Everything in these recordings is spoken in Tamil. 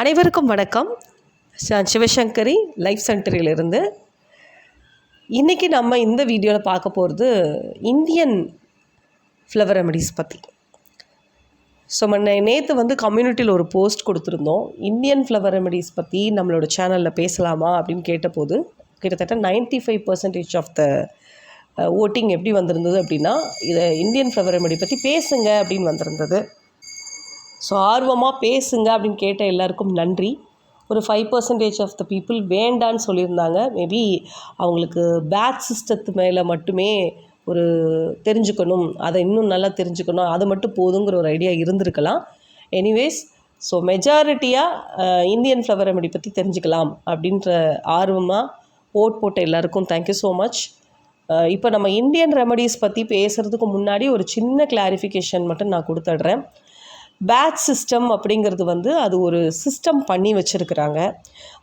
அனைவருக்கும் வணக்கம். சிவசங்கரி லைஃப் சென்டரிலிருந்து இன்றைக்கி நம்ம இந்த வீடியோவில் பார்க்க போகிறது இந்தியன் ஃப்ளவர் ரெமடிஸ் பற்றி. ஸோ நேற்று கம்யூனிட்டியில் ஒரு போஸ்ட் கொடுத்துருந்தோம். இந்தியன் ஃப்ளவர் ரெமடிஸ் பற்றி நம்மளோட சேனலில் பேசலாமா அப்படின்னு கேட்டபோது கிட்டத்தட்ட 95% ஆஃப் த ஓட்டிங் எப்படி வந்திருந்தது அப்படின்னா, இதை இந்தியன் ஃப்ளவர் ரெமடி பற்றி பேசுங்க அப்படின்னு வந்திருந்தது. ஸோ ஆர்வமாக பேசுங்க அப்படின்னு கேட்ட எல்லாருக்கும் நன்றி. ஒரு 5% ஆஃப் த பீப்புள் வேண்டான்னு சொல்லியிருந்தாங்க. மேபி அவங்களுக்கு பேட்ச் சிஸ்டத்து மேலே மட்டுமே ஒரு தெரிஞ்சுக்கணும், அதை இன்னும் நல்லா தெரிஞ்சுக்கணும், அது மட்டும் போதுங்கிற ஒரு ஐடியா இருந்திருக்கலாம். எனிவேஸ், ஸோ மெஜாரிட்டியாக இந்தியன் ஃப்ளவர் ரெமடி பற்றி தெரிஞ்சுக்கலாம் அப்படின்ற ஆர்வமாக போட்ட எல்லாருக்கும் தேங்க்யூ ஸோ மச். இப்போ நம்ம இந்தியன் ரெமடிஸ் பற்றி பேசுகிறதுக்கு முன்னாடி ஒரு சின்ன கிளாரிஃபிகேஷன் மட்டும் நான் கொடுத்துட்றேன். பேட்ச் சிஸ்டம் அப்படிங்கிறது அது ஒரு சிஸ்டம் பண்ணி வச்சுருக்குறாங்க.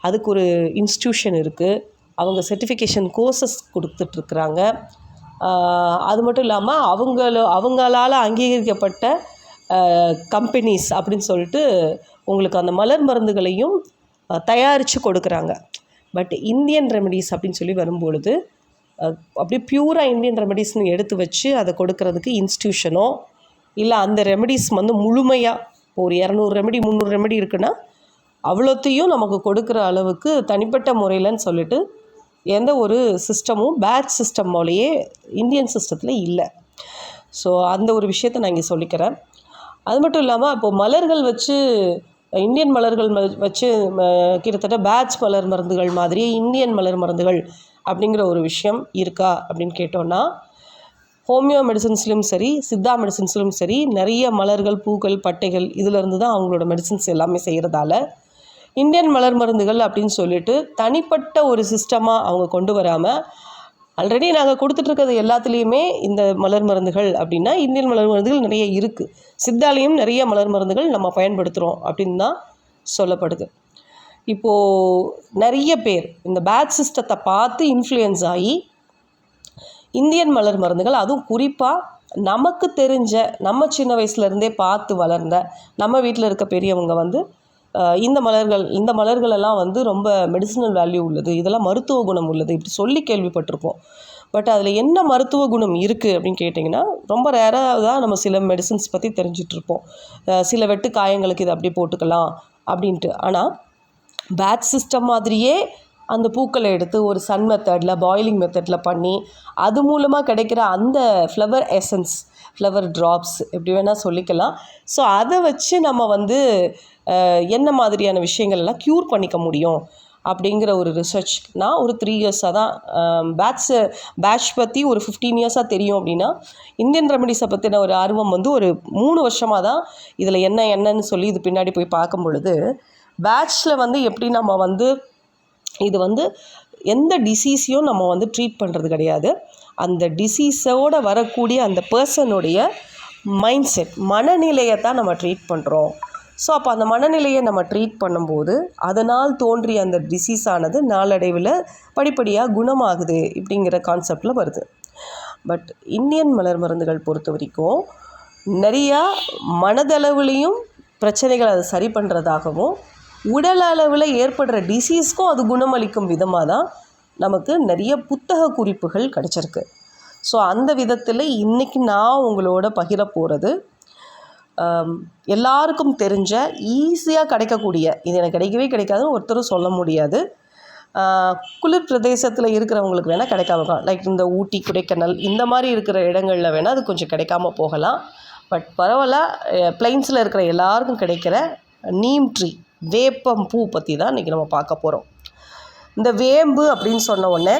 அதுக்கு ஒரு இன்ஸ்டியூஷன் இருக்குது. அவங்க சர்டிஃபிகேஷன் கோர்சஸ் கொடுத்துட்ருக்குறாங்க. அது மட்டும் இல்லாமல் அவங்களால் அங்கீகரிக்கப்பட்ட கம்பெனிஸ் அப்படின்னு சொல்லிட்டு உங்களுக்கு அந்த மலர் மருந்துகளையும் தயாரித்து கொடுக்குறாங்க. பட் இந்தியன் ரெமடிஸ் அப்படின்னு சொல்லி வரும்பொழுது அப்படியே பியூராக இந்தியன் ரெமடிஸ்னு எடுத்து வச்சு அதை கொடுக்கறதுக்கு இன்ஸ்டியூஷனோ இல்லை அந்த ரெமடிஸ் முழுமையாக ஒரு 200 ரெமடி 300 ரெமடி இருக்குன்னா அவ்வளோத்தையும் நமக்கு கொடுக்குற அளவுக்கு தனிப்பட்ட முறையிலன்னு சொல்லிட்டு எந்த ஒரு சிஸ்டமும் பேட்ச் சிஸ்டம் போலையே இந்தியன் சிஸ்டத்தில் இல்லை. ஸோ அந்த ஒரு விஷயத்தை நான் இங்கே சொல்லிக்கிறேன். அது மட்டும் இல்லாமல் இப்போது மலர்கள் வச்சு இந்தியன் மலர்கள் வச்சு கிட்டத்தட்ட பேட்ச் மலர் மருந்துகள் மாதிரியே இந்தியன் மலர் மருந்துகள் அப்படிங்கிற ஒரு விஷயம் இருக்கா அப்படின்னு கேட்டோன்னா, ஹோமியோ மெடிசன்ஸ்லையும் சரி, சித்தா மெடிசன்ஸ்லையும் சரி, நிறைய மலர்கள், பூக்கள், பட்டைகள் இதிலேருந்து தான் அவங்களோட மெடிசன்ஸ் எல்லாமே செய்கிறதால இந்தியன் மலர் மருந்துகள் அப்படின்னு சொல்லிட்டு தனிப்பட்ட ஒரு சிஸ்டமாக அவங்க கொண்டு வராமல், ஆல்ரெடி நாங்கள் கொடுத்துட்ருக்கிறது எல்லாத்துலேயுமே இந்த மலர் மருந்துகள் அப்படின்னா இந்தியன் மலர் மருந்துகள் நிறைய இருக்குது. சித்தாலையும் நிறைய மலர் மருந்துகள் நம்ம பயன்படுத்துகிறோம் அப்படின்னு தான் சொல்லப்படுது. இப்போது நிறைய பேர் இந்த பேட்ச் சிஸ்டத்தை பார்த்து இன்ஃப்ளூயன்ஸ் ஆகி இந்தியன் மலர் மருந்துகள், அதுவும் குறிப்பாக நமக்கு தெரிஞ்ச, நம்ம சின்ன வயசுலேருந்தே பார்த்து வளர்ந்த நம்ம வீட்டில் இருக்க பெரியவங்க இந்த மலர்களெல்லாம் ரொம்ப மெடிசினல் வேல்யூ உள்ளது, இதெல்லாம் மருத்துவ குணம் உள்ளது இப்படி சொல்லி கேள்விப்பட்டிருப்போம். பட் அதில் என்ன மருத்துவ குணம் இருக்குது அப்படின்னு கேட்டிங்கன்னா, ரொம்ப ரேராக தான் நம்ம சில மெடிசன்ஸ் பற்றி தெரிஞ்சிட்ருப்போம். சில வெட்டு காயங்களுக்கு இதை அப்படி போட்டுக்கலாம் அப்படின்ட்டு. ஆனால் பேட்ச் சிஸ்டம் மாதிரியே அந்த பூக்களை எடுத்து ஒரு சன் மெத்தடில், பாயிலிங் மெத்தடில் பண்ணி அது மூலமாக கிடைக்கிற அந்த ஃப்ளவர் எசன்ஸ், ஃப்ளவர் ட்ராப்ஸ் எப்படி வேணால் சொல்லிக்கலாம். ஸோ அதை வச்சு நம்ம என்ன மாதிரியான விஷயங்கள்லாம் க்யூர் பண்ணிக்க முடியும் அப்படிங்கிற ஒரு ரிசர்ச் நான் ஒரு 3 இயர்ஸாக தான் பேட்ச் பற்றி ஒரு 15 இயர்ஸாக தெரியும் அப்படின்னா, இந்தியன் ரெமடிஸை பற்றின ஒரு ஆர்வம் ஒரு 3 வருஷமாக தான் இதில் என்னன்னு சொல்லி இது பின்னாடி போய் பார்க்கும் பொழுது, பேட்ச்சில் எப்படி நம்ம இது எந்த டிசீஸையும் நம்ம ட்ரீட் பண்ணுறது கிடையாது. அந்த டிசீஸோடு வரக்கூடிய அந்த பர்சனுடைய மைண்ட் செட், மனநிலையை தான் நம்ம ட்ரீட் பண்ணுறோம். ஸோ அப்போ அந்த மனநிலையை நம்ம ட்ரீட் பண்ணும்போது அதனால் தோன்றிய அந்த டிசீஸானது நாளடைவில் படிப்படியாக குணமாகுது இப்படிங்கிற கான்செப்டில் வருது. பட் இந்தியன் மலர் மருந்துகள் பொறுத்த வரைக்கும் நிறையா மனதளவுலேயும் பிரச்சனைகளை அதை சரி பண்ணுறதாகவும், உடல் அளவில் ஏற்படுற டிசீஸ்க்கும் அது குணமளிக்கும் விதமாக தான் நமக்கு நிறைய புத்தக குறிப்புகள் கிடச்சிருக்கு. ஸோ அந்த விதத்தில் இன்றைக்கி நான் உங்களோட பகிர போகிறது எல்லாருக்கும் தெரிஞ்ச, ஈஸியாக கிடைக்கக்கூடிய, இது எனக்கு கிடைக்கவே கிடைக்காதுன்னு ஒருத்தரும் சொல்ல முடியாது. குளிர் பிரதேசத்தில் இருக்கிறவங்களுக்கு வேணால் கிடைக்காம, லைக் இந்த ஊட்டி, கொடைக்கானல் இந்த மாதிரி இருக்கிற இடங்களில் வேணால் அது கொஞ்சம் கிடைக்காம போகலாம். பட் பரவாயில்ல, பிளைன்ஸில் இருக்கிற எல்லாருக்கும் கிடைக்கிற நீம் ட்ரீ, வேப்பம் பூ பற்றி தான் இன்றைக்கி நம்ம பார்க்க போகிறோம். இந்த வேம்பு அப்படின்னு சொன்ன உடனே,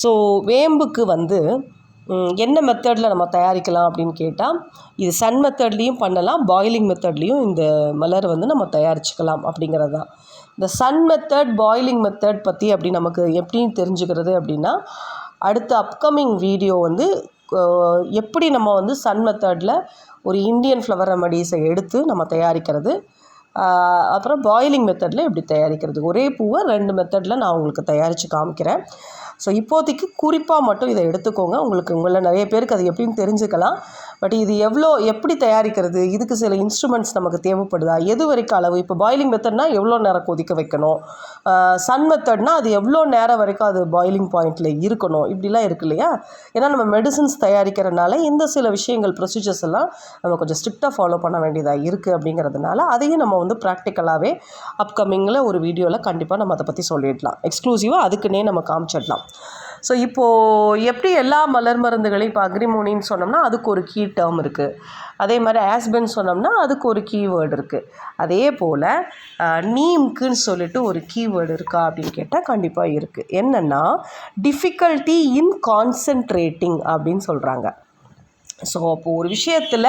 ஸோ வேம்புக்கு என்ன மெத்தடில் நம்ம தயாரிக்கலாம் அப்படின்னு கேட்டால், இது சன் மெத்தட்லேயும் பண்ணலாம், பாயிலிங் மெத்தட்லேயும் இந்த மலர் நம்ம தயாரிச்சுக்கலாம் அப்படிங்கிறது தான். இந்த சன் மெத்தட், பாயிலிங் மெத்தட் பற்றி அப்படி நமக்கு எப்படின்னு தெரிஞ்சுக்கிறது அப்படின்னா, அடுத்த அப்கமிங் வீடியோ எப்படி நம்ம சன் மெத்தடில் ஒரு இந்தியன் ஃப்ளவர் ரெமடிஸை எடுத்து நம்ம தயாரிக்கிறது, அப்புறம் பாயிலிங் மெத்தடில் எப்படி தயாரிக்கிறது, ஒரே பூவை 2 மெத்தடில் நான் உங்களுக்கு தயாரித்து காமிக்கிறேன். ஸோ இப்போதைக்கு குறிப்பாக மட்டும் இதை எடுத்துக்கோங்க. உங்களில் நிறைய பேருக்கு அது எப்படின்னு தெரிஞ்சுக்கலாம். பட் இது எப்படி தயாரிக்கிறது, இதுக்கு சில இன்ஸ்ட்ருமெண்ட்ஸ் நமக்கு தேவைப்படுதா, எது வரைக்கும் அளவு, இப்போ பாயிலிங் மெத்தட்னா எவ்வளோ நேரம் கொதிக்க வைக்கணும், சன் மெத்தட்னா அது எவ்வளோ நேரம் வரைக்கும் அது பாயிலிங் பாயிண்டில் இருக்கணும், இப்படிலாம் இருக்கு இல்லையா. ஏன்னா நம்ம மெடிசன்ஸ் தயாரிக்கிறனால இந்த சில விஷயங்கள் ப்ரொசீஜர்ஸ் எல்லாம் நம்ம கொஞ்சம் ஸ்ட்ரிக்டாக ஃபாலோ பண்ண வேண்டியதாக இருக்குது. அப்படிங்கிறதுனால அதையும் நம்ம வந்து ப்ராக்டிக்கலாகவே அப்கமிங்கில் ஒரு வீடியோவில் கண்டிப்பாக நம்ம அதை பற்றி சொல்லிடலாம். எக்ஸ்க்ளூசிவாக அதுக்குன்னே நம்ம காமிச்சிடலாம். ஸோ இப்போது எப்படி எல்லா மலர் மருந்துகளையும் இப்போ அக்ரிமோனின்னு சொன்னோம்னா அதுக்கு ஒரு கீ டேர்ம் இருக்குது. அதே மாதிரி ஆஸ்பென் சொன்னோம்னா அதுக்கு ஒரு கீவேர்டு இருக்குது. அதே போல் நீம்க்குன்னு சொல்லிட்டு ஒரு கீவேர்டு இருக்கா அப்படின்னு கேட்டால் கண்டிப்பாக இருக்குது. என்னென்னா டிஃபிகல்ட்டி இன் கான்சென்ட்ரேட்டிங் அப்படின்னு சொல்கிறாங்க. ஸோ அப்போது ஒரு விஷயத்தில்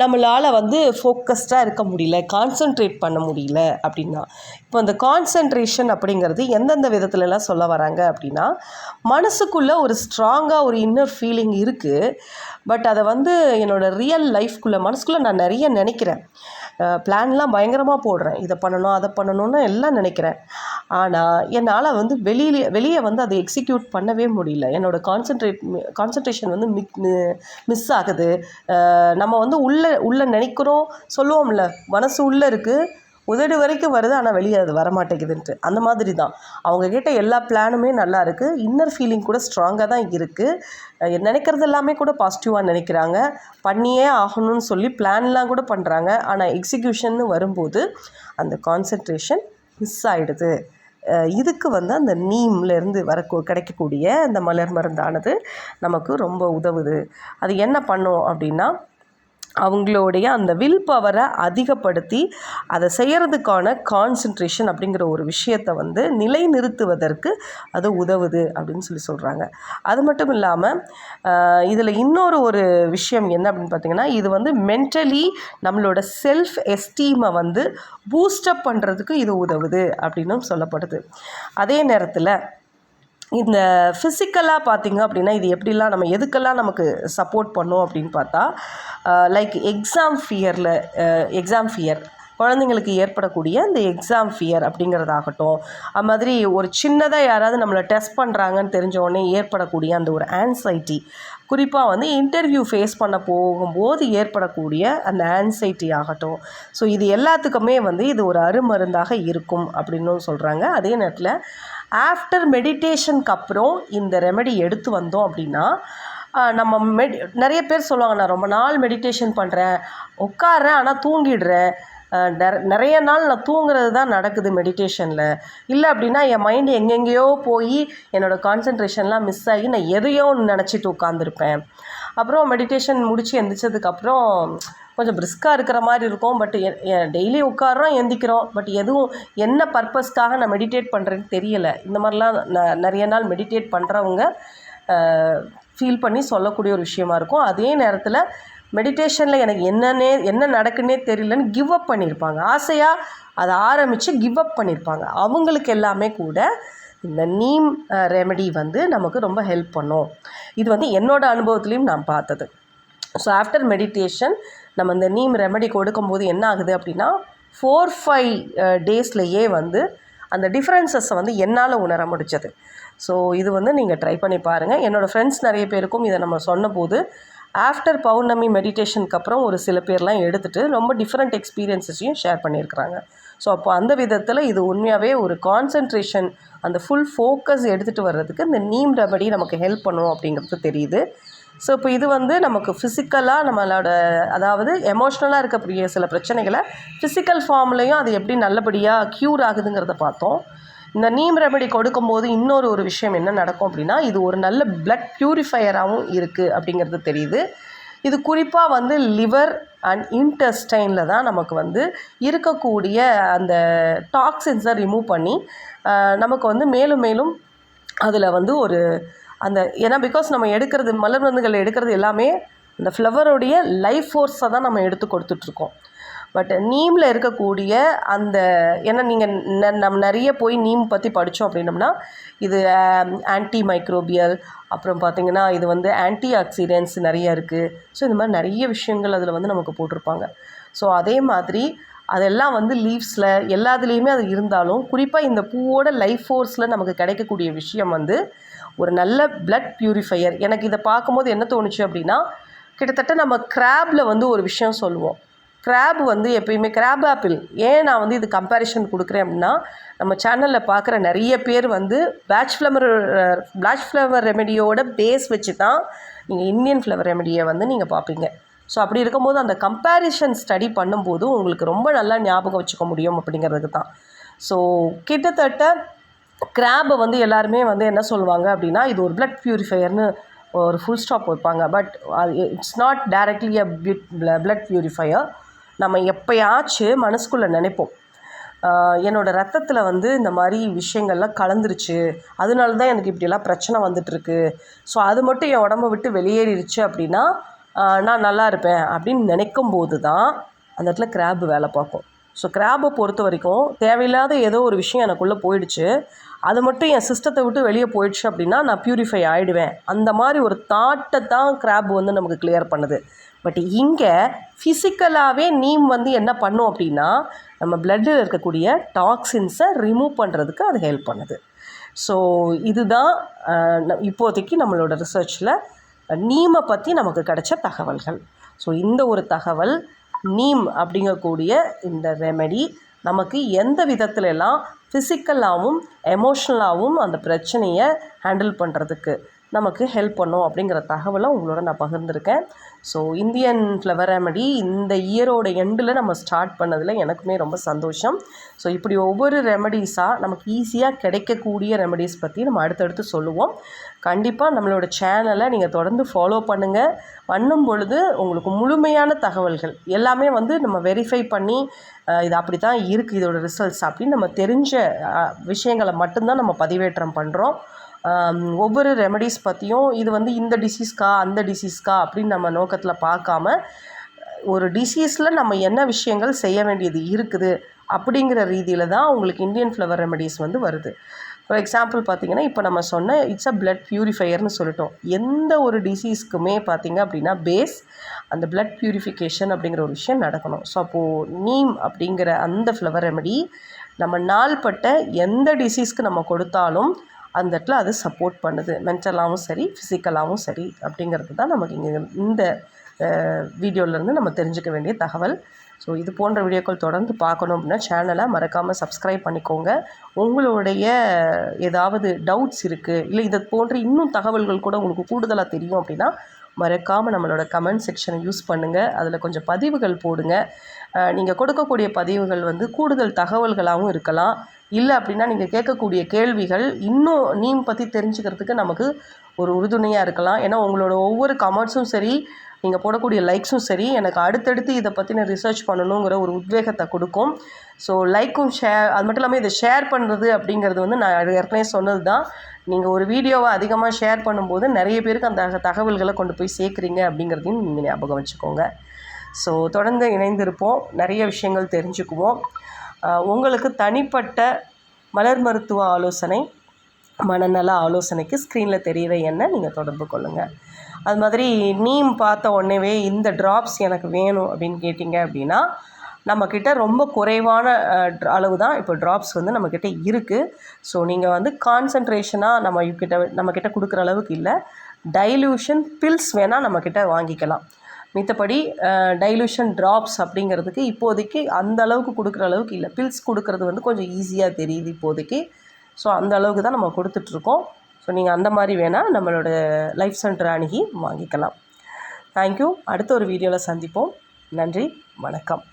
நம்மளால் வந்து ஃபோக்கஸ்டாக இருக்க முடியல, கான்சன்ட்ரேட் பண்ண முடியல அப்படின்னா, இப்போ அந்த கான்சன்ட்ரேஷன் அப்படிங்கிறது எந்தெந்த விதத்துலலாம் சொல்ல வராங்க அப்படின்னா, மனசுக்குள்ளே ஒரு ஸ்ட்ராங்காக ஒரு இன்னர் ஃபீலிங் இருக்குது. பட் அதை வந்து என்னோடய ரியல் லைஃப்குள்ளே மனசுக்குள்ளே நான் நிறைய நினைக்கிறேன், பிளான்லாம் பயங்கரமாக போடுறேன், இதை பண்ணணும் அதை பண்ணணும்னு எல்லாம் நினைக்கிறேன். ஆனால் என்னால் வந்து வெளியே வந்து அதை எக்ஸிக்யூட் பண்ணவே முடியல. என்னோடய கான்சன்ட்ரேஷன் வந்து மிஸ் ஆகுது. நம்ம வந்து உள்ளே நினைக்கிறோம், சொல்லுவோம்ல, மனசு உள்ளே இருக்குது, உதடு வரைக்கும் வருது, ஆனால் வெளியே அது வரமாட்டேங்குதுன்ட்டு. அந்த மாதிரி தான் அவங்க கேட்ட எல்லா பிளானுமே நல்லா இருக்குது, இன்னர் ஃபீலிங் கூட ஸ்ட்ராங்காக தான் இருக்குது, நினைக்கிறது எல்லாமே கூட பாசிட்டிவாக நினைக்கிறாங்க, பண்ணியே ஆகணும்னு சொல்லி பிளான்லாம் கூட பண்ணுறாங்க. ஆனால் எக்ஸிக்யூஷன் வரும்போது அந்த கான்சன்ட்ரேஷன் மிஸ் ஆகிடுது. இதுக்கு வந்து அந்த நீம்லேருந்து கிடைக்கக்கூடிய அந்த மலர் மருந்தானது நமக்கு ரொம்ப உதவுது. அது என்ன பண்ணும் அப்படின்னா, அவங்களுடைய அந்த வில் பவரை அதிகப்படுத்தி அதை செய்கிறதுக்கான கான்சன்ட்ரேஷன் அப்படிங்கிற ஒரு விஷயத்தை வந்து நிலைநிறுத்துவதற்கு அது உதவுது அப்படின்னு சொல்கிறாங்க. அது மட்டும் இல்லாமல் இதில் இன்னொரு விஷயம் என்ன அப்படின்னு பார்த்திங்கன்னா, இது வந்து மென்டலி நம்மளோட செல்ஃப் எஸ்டீமை வந்து பூஸ்டப் பண்ணுறதுக்கு இது உதவுது அப்படின்னும் சொல்லப்படுது. அதே நேரத்தில் இந்த ஃபிசிக்கலாக பார்த்திங்க அப்படின்னா இது எப்படிலாம் நம்ம எதுக்கெல்லாம் நமக்கு சப்போர்ட் பண்ணோம் அப்படின்னு பார்த்தா, லைக் எக்ஸாம் ஃபியர் குழந்தைங்களுக்கு ஏற்படக்கூடிய இந்த எக்ஸாம் ஃபியர் அப்படிங்கிறதாகட்டும், அது மாதிரி ஒரு சின்னதாக யாராவது நம்மளை டெஸ்ட் பண்ணுறாங்கன்னு தெரிஞ்ச ஏற்படக்கூடிய அந்த ஒரு ஆன்சைட்டி, குறிப்பாக வந்து இன்டர்வியூ ஃபேஸ் பண்ண போகும்போது ஏற்படக்கூடிய அந்த ஆன்சைட்டி ஆகட்டும், ஸோ இது எல்லாத்துக்குமே வந்து இது ஒரு அருமருந்தாக இருக்கும் அப்படின்னு சொல்கிறாங்க. அதே நேரத்தில் ஆஃப்டர் மெடிடேஷனுக்கு அப்புறம் இந்த ரெமெடி எடுத்து வந்தோம் அப்படின்னா, நம்ம நிறைய பேர் சொல்லுவாங்க, நான் ரொம்ப நாள் மெடிடேஷன் பண்ணுறேன், உட்கார்றேன் ஆனால் தூங்கிடுறேன், நிறைய நாள் நான் தூங்குறது தான் நடக்குது மெடிடேஷனில், இல்லை அப்படின்னா என் மைண்டு எங்கெங்கேயோ போய் என்னோடய கான்சன்ட்ரேஷன்லாம் மிஸ் ஆகி நான் எதையோ நினச்சிட்டு உட்காந்துருப்பேன், அப்புறம் மெடிடேஷன் முடித்து எந்திரிச்சதுக்கப்புறம் கொஞ்சம் பிரிஸ்காக இருக்கிற மாதிரி இருக்கும், பட் டெய்லி உட்காரோம் எந்திக்கிறோம், பட் எதுவும் என்ன பர்பஸ்க்காக நான் மெடிடேட் பண்ணுறேன்னு தெரியலை. இந்த மாதிரிலாம் நிறைய நாள் மெடிடேட் பண்ணுறவங்க ஃபீல் பண்ணி சொல்லக்கூடிய ஒரு விஷயமா இருக்கும். அதே நேரத்தில் மெடிடேஷனில் எனக்கு என்ன நடக்குன்னே தெரியலன்னு கிவ் அப் பண்ணியிருப்பாங்க, ஆசையாக அதை ஆரம்பித்து கிவ் அப் பண்ணியிருப்பாங்க. அவங்களுக்கு எல்லாமே கூட இந்த நீம் ரெமெடி வந்து நமக்கு ரொம்ப ஹெல்ப் பண்ணும். இது வந்து என்னோடய அனுபவத்துலேயும் நான் பார்த்தது. ஸோ ஆஃப்டர் மெடிடேஷன் நம்ம இந்த நீம் ரெமெடி கொடுக்கும்போது என்ன ஆகுது அப்படின்னா, 4-5 டேஸ்லேயே வந்து அந்த டிஃப்ரென்சஸை வந்து என்னால் உணர முடிச்சது. ஸோ இது வந்து நீங்கள் ட்ரை பண்ணி பாருங்கள். என்னோடய ஃப்ரெண்ட்ஸ் நிறைய பேருக்கும் இதை நம்ம சொன்னபோது ஆஃப்டர் பௌர்ணமி மெடிடேஷனுக்கு அப்புறம் ஒரு சில பேர்லாம் எடுத்துகிட்டு ரொம்ப டிஃப்ரெண்ட் எக்ஸ்பீரியன்ஸஸையும் ஷேர் பண்ணியிருக்கிறாங்க. ஸோ அப்போ அந்த விதத்தில் இது உண்மையாகவே ஒரு கான்சன்ட்ரேஷன், அந்த ஃபுல் ஃபோக்கஸ் எடுத்துகிட்டு வர்றதுக்கு இந்த நீம் ரெமெடி நமக்கு ஹெல்ப் பண்ணும் அப்படிங்கிறது தெரியுது. ஸோ இப்போ இது வந்து நமக்கு ஃபிசிக்கலாக நம்மளோட, அதாவது எமோஷ்னலாக இருக்கக்கூடிய சில பிரச்சனைகளை ஃபிசிக்கல் ஃபார்ம்லேயும் அது எப்படி நல்லபடியாக க்யூர் ஆகுதுங்கிறத பார்த்தோம். இந்த நீம் ரெமெடி கொடுக்கும்போது இன்னொரு விஷயம் என்ன நடக்கும் அப்படின்னா, இது ஒரு நல்ல பிளட் ப்யூரிஃபையராகவும் இருக்குது அப்படிங்கிறது தெரியுது. இது குறிப்பாக வந்து லிவர் அண்ட் இன்டெஸ்டைனில் தான் நமக்கு வந்து இருக்கக்கூடிய அந்த டாக்ஸின்ஸை ரிமூவ் பண்ணி நமக்கு வந்து மேலும் மேலும் அதில் வந்து ஒரு அந்த, ஏன்னா பிகாஸ் நம்ம எடுக்கிறது மலர் மருந்துகள் எடுக்கிறது எல்லாமே அந்த ஃப்ளவருடைய லைஃப் ஃபோர்ஸை தான் நம்ம எடுத்து கொடுத்துட்ருக்கோம். பட் நீமில் இருக்கக்கூடிய அந்த, ஏன்னா நீங்கள் நம்ம நிறைய போய் நீம் பற்றி படித்தோம் அப்படின்னம்னா, இது ஆன்டி மைக்ரோபியல், அப்புறம் பார்த்திங்கன்னா இது வந்து ஆன்டி ஆக்சிடென்ட்ஸ் நிறைய இருக்குது. ஸோ இந்த மாதிரி நிறைய விஷயங்கள் அதில் வந்து நமக்கு போட்டிருப்பாங்க. ஸோ அதே மாதிரி அதெல்லாம் வந்து லீவ்ஸில் எல்லாத்துலேயுமே அது இருந்தாலும், குறிப்பாக இந்த பூவோட லைஃப் ஃபோர்ஸில் நமக்கு கிடைக்கக்கூடிய விஷயம் வந்து ஒரு நல்ல பிளட் ப்யூரிஃபையர். எனக்கு இதை பார்க்கும்போது என்ன தோணுச்சு அப்படின்னா, கிட்டத்தட்ட நம்ம கிராப்பில் வந்து ஒரு விஷயம் சொல்லுவோம். கிராப் வந்து எப்பயுமே கிராப் ஆப்பிள் ஏன் நான் வந்து இது கம்பேரிஷன் கொடுக்குறேன் அப்படின்னா, நம்ம சேனலில் பார்க்குற நிறைய பேர் வந்து பிளாக் ஃப்ளவர் ரெமெடியோட பேஸ் வச்சு தான் நீங்கள் இந்தியன் ஃப்ளவர் ரெமெடியை வந்து நீங்கள் பார்ப்பீங்க. ஸோ அப்படி இருக்கும்போது அந்த கம்பேரிஷன் ஸ்டடி பண்ணும்போது உங்களுக்கு ரொம்ப நல்லா ஞாபகம் வச்சுக்க முடியும் அப்படிங்கிறதுக்கு தான். ஸோ கிட்டத்தட்ட கிராபை வந்து எல்லாருமே வந்து என்ன சொல்லுவாங்க அப்படின்னா, இது ஒரு பிளட் ப்யூரிஃபையர்னு ஒரு ஃபுல் ஸ்டாப் வைப்பாங்க. But it's not directly a blood purifier. நம்ம எப்போயாச்சும் மனசுக்குள்ளே நினைப்போம், என்னோடய ரத்தத்தில் வந்து இந்த மாதிரி விஷயங்கள்லாம் கலந்துருச்சு, அதனால தான் எனக்கு இப்படியெல்லாம் பிரச்சனை வந்துட்டுருக்கு, ஸோ அது மட்டும் என் உடம்பை விட்டு வெளியேறிடுச்சு அப்படின்னா நான் நல்லா இருப்பேன் அப்படின்னு நினைக்கும் போது தான் அந்த இடத்துல கிராப் வேலை பார்க்கும். ஸோ கிராபை பொறுத்த வரைக்கும் தேவையில்லாத ஏதோ ஒரு விஷயம் எனக்குள்ளே போயிடுச்சு, அது மட்டும் என் சிஸ்டத்தை விட்டு வெளியே போயிடுச்சு அப்படின்னா நான் ப்யூரிஃபை ஆகிடுவேன், அந்த மாதிரி ஒரு தாட்டை தான் கிராப் வந்து நமக்கு கிளியர் பண்ணுது. பட் இங்கே ஃபிசிக்கலாகவே நீம் வந்து என்ன பண்ணும் அப்படின்னா, நம்ம பிளட்டில் இருக்கக்கூடிய டாக்ஸின்ஸை ரிமூவ் பண்ணுறதுக்கு அது ஹெல்ப் பண்ணுது. ஸோ இதுதான் இப்போதைக்கு நம்மளோட ரிசர்ச்சில் நீமை பற்றி நமக்கு கிடைச்ச தகவல்கள். ஸோ இந்த ஒரு தகவல் நீம் அப்படிங்கக்கூடிய இந்த ரெமெடி நமக்கு எந்த விதத்துலலாம் ஃபிசிக்கலாகவும் எமோஷ்னலாகவும் அந்த பிரச்சனையை ஹேண்டில் பண்ணுறதுக்கு நமக்கு ஹெல்ப் பண்ணும் அப்படிங்கிற தகவலை உங்களோட நான் பகிர்ந்திருக்கேன். ஸோ இந்தியன் ஃப்ளவர் ரெமெடி இந்த இயரோட எண்டில் நம்ம ஸ்டார்ட் பண்ணதில் எனக்குமே ரொம்ப சந்தோஷம். ஸோ இப்படி ஒவ்வொரு ரெமெடிஸாக நமக்கு ஈஸியாக கிடைக்கக்கூடிய ரெமெடிஸ் பற்றி நம்ம அடுத்தடுத்து சொல்லுவோம். கண்டிப்பாக நம்மளோட சேனலை நீங்கள் தொடர்ந்து ஃபாலோ பண்ணுங்கள். பண்ணும் பொழுது உங்களுக்கு முழுமையான தகவல்கள் எல்லாமே வந்து நம்ம வெரிஃபை பண்ணி இது அப்படி தான் இருக்குது இதோட ரிசல்ட்ஸ் அப்படின்னு நம்ம தெரிஞ்ச விஷயங்களை மட்டும்தான் நம்ம பதிவேற்றம் பண்ணுறோம். ஒவ்வொரு ரெமெடிஸ் பற்றியும் இது வந்து இந்த டிசீஸ்க்கா அந்த டிசீஸ்க்கா அப்படின்னு நம்ம நோக்கத்தில் பார்க்காம, ஒரு டிசீஸில் நம்ம என்ன விஷயங்கள் செய்ய வேண்டியது இருக்குது அப்படிங்கிற ரீதியில் தான் உங்களுக்கு இந்தியன் ஃப்ளவர் ரெமெடிஸ் வந்து வருது. ஃபார் எக்ஸாம்பிள் பார்த்திங்கன்னா, இப்போ நம்ம சொன்ன இட்ஸ் அ பிளட் ப்யூரிஃபையர்னு சொல்லிட்டோம். எந்த ஒரு டிசீஸ்க்குமே பார்த்திங்க அப்படின்னா பேஸ் அந்த பிளட் ப்யூரிஃபிகேஷன் அப்படிங்கிற ஒரு விஷயம் நடக்கணும். ஸோ அப்போது நீம் அப்படிங்கிற அந்த ஃப்ளவர் ரெமெடி நம்ம நாள்பட்ட எந்த டிசீஸ்க்கு நம்ம கொடுத்தாலும் அந்த இடத்துல அது சப்போர்ட் பண்ணுது, மென்டலாகவும் சரி ஃபிசிக்கலாகவும் சரி அப்படிங்கிறது தான் நமக்கு இங்கே இந்த வீடியோவிலேருந்து நம்ம தெரிஞ்சுக்க வேண்டிய தகவல். ஸோ இது போன்ற வீடியோக்கள் தொடர்ந்து பார்க்கணும் அப்படின்னா சேனலை மறக்காமல் சப்ஸ்கிரைப் பண்ணிக்கோங்க. உங்களுடைய ஏதாவது டவுட்ஸ் இருக்குது, இல்லை இதை போன்ற இன்னும் தகவல்கள் கூட உங்களுக்கு கூடுதலாக தெரியும் அப்படின்னா மறக்காமல் நம்மளோட கமெண்ட் செக்ஷனை யூஸ் பண்ணுங்கள். அதில் கொஞ்சம் பதிவுகள் போடுங்க. நீங்கள் கொடுக்கக்கூடிய பதிவுகள் வந்து கூடுதல் தகவல்களாகவும் இருக்கலாம். இல்லை அப்படின்னா நீங்கள் கேட்கக்கூடிய கேள்விகள் இன்னும் நீம் பற்றி தெரிஞ்சுக்கிறதுக்கு நமக்கு ஒரு உறுதுணையாக இருக்கலாம். ஏன்னா உங்களோட ஒவ்வொரு கமெண்ட்ஸும் சரி, நீங்கள் போடக்கூடிய லைக்ஸும் சரி, எனக்கு அடுத்தடுத்து இதை பற்றின ரிசர்ச் பண்ணணுங்கிற ஒரு உத்வேகத்தை கொடுக்கும். ஸோ லைக்கும் ஷேர், அது மட்டும் இல்லாமல் இதை ஷேர் பண்ணுறது அப்படிங்கிறது வந்து நான் ஏற்கனவே சொன்னது தான். நீங்கள் ஒரு வீடியோவை அதிகமாக ஷேர் பண்ணும்போது நிறைய பேருக்கு அந்த தகவல்களை கொண்டு போய் சேர்க்குறீங்க அப்படிங்கிறதையும் நீங்கள் ஞாபகம் வச்சுக்கோங்க. ஸோ தொடர்ந்து இணைந்திருப்போம், நிறைய விஷயங்கள் தெரிஞ்சுக்குவோம். உங்களுக்கு தனிப்பட்ட மலர் மருத்துவ ஆலோசனை, மனநல ஆலோசனைக்கு ஸ்க்ரீனில் தெரிகிற எண்ணை நீங்கள் தொடர்பு கொள்ளுங்கள். அது மாதிரி நீம் பார்த்த உடனேவே இந்த ட்ராப்ஸ் எனக்கு வேணும் அப்படின்னு கேட்டிங்க அப்படின்னா, நம்மக்கிட்ட ரொம்ப குறைவான அளவு தான் இப்போ ட்ராப்ஸ் வந்து நம்மக்கிட்ட இருக்குது. ஸோ நீங்கள் வந்து கான்சன்ட்ரேஷனாக நம்மக்கிட்ட கொடுக்குற அளவுக்கு இல்லை, டைல்யூஷன் பில்ஸ் வேணால் நம்மக்கிட்ட வாங்கிக்கலாம். மித்தபடி டைல்யூஷன் ட்ராப்ஸ் அப்படிங்கிறதுக்கு இப்போதைக்கு அந்த அளவுக்கு கொடுக்குற அளவுக்கு இல்லை. பில்ஸ் கொடுக்குறது வந்து கொஞ்சம் ஈஸியாக தெரியுது இப்போதைக்கு. ஸோ அந்த அளவுக்கு தான் நம்ம கொடுத்துட்ருக்கோம். ஸோ நீங்கள் அந்த மாதிரி வேணால் நம்மளோட லைஃப் சென்டர் அணுகி வாங்கிக்கலாம். தேங்க்யூ. அடுத்த ஒரு வீடியோவில் சந்திப்போம். நன்றி, வணக்கம்.